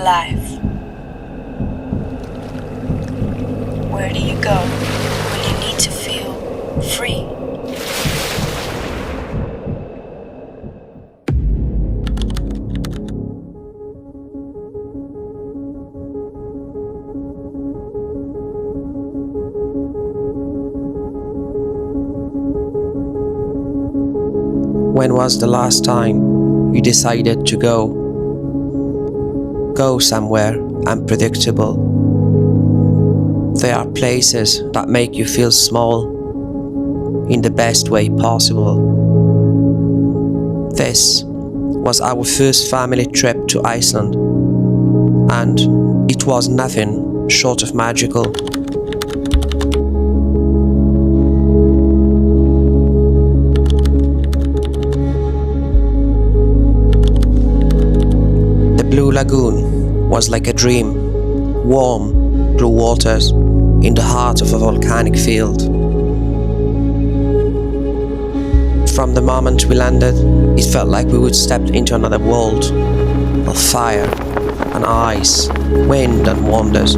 alive. Where do you go when you need to feel free? When was the last time you decided to go? Go somewhere unpredictable. There are places that make you feel small in the best way possible. This was our first family trip to Iceland, and it was nothing short of magical. The Blue Lagoon was like a dream, warm blue waters in the heart of a volcanic field. From the moment we landed, it felt like we would step into another world of fire and ice, wind and wonders.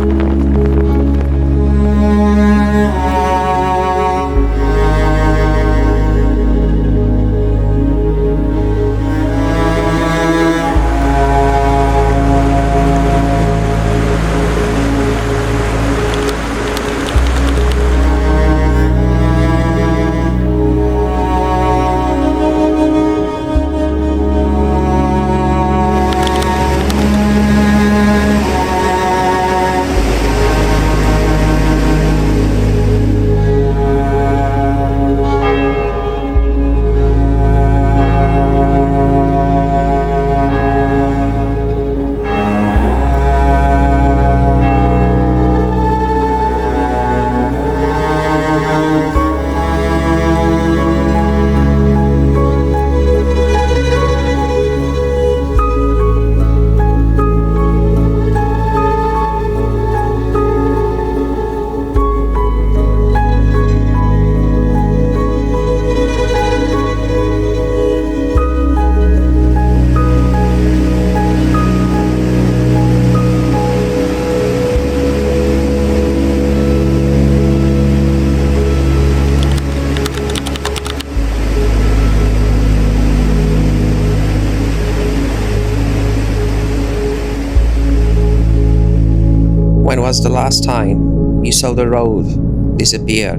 When was the last time you saw the road disappear,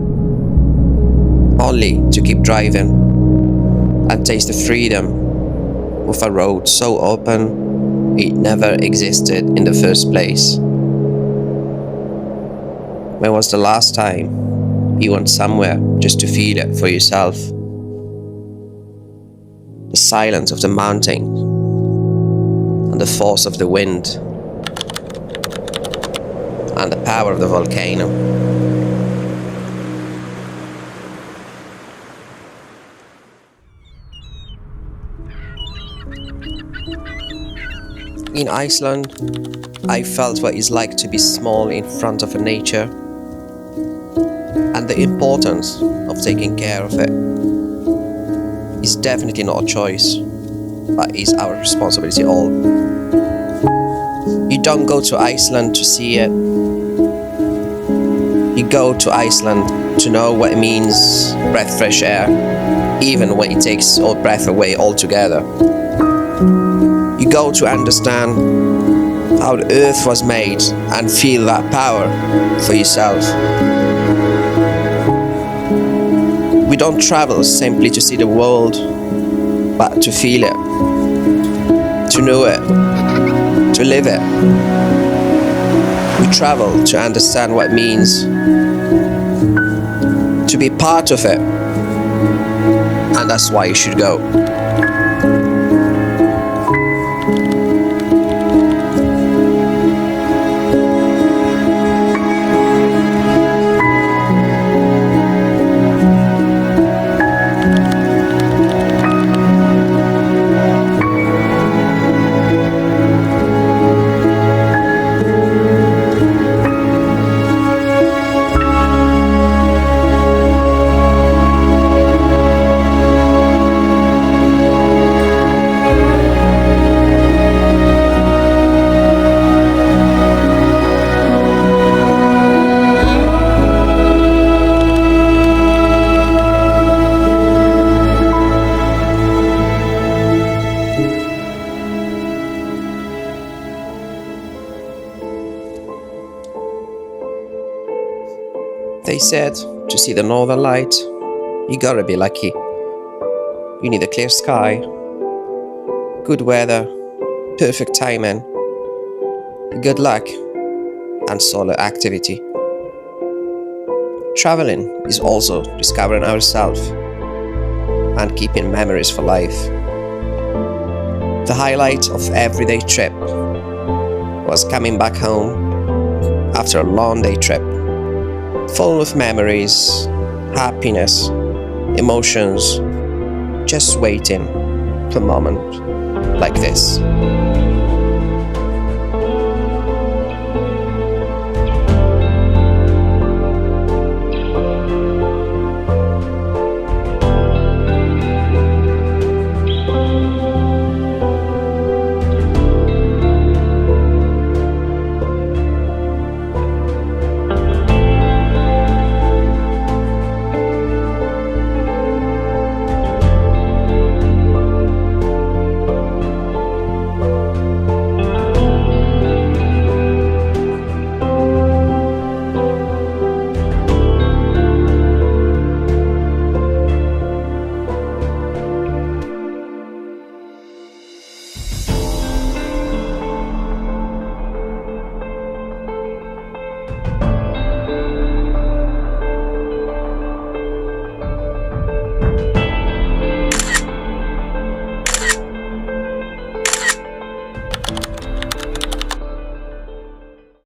only to keep driving and taste the freedom of a road so open it never existed in the first place? When was the last time you went somewhere just to feel it for yourself? The silence of the mountain and the force of the wind and the power of the volcano. In Iceland, I felt what it's like to be small in front of nature and the importance of taking care of it. It's definitely not a choice, but it's our responsibility all. You don't go to Iceland to see it. You go to Iceland to know what it means, breathe fresh air, even when it takes all breath away altogether. You go to understand how the earth was made and feel that power for yourself. We don't travel simply to see the world, but to feel it, to know it, to live it. We travel to understand what it means to be part of it, and that's why you should go. They said to see the northern light, you gotta be lucky. You need a clear sky, good weather, perfect timing, good luck, and solar activity. Traveling is also discovering ourselves and keeping memories for life. The highlight of everyday trip was coming back home after a long day trip, full of memories, happiness, emotions, just waiting for a moment like this.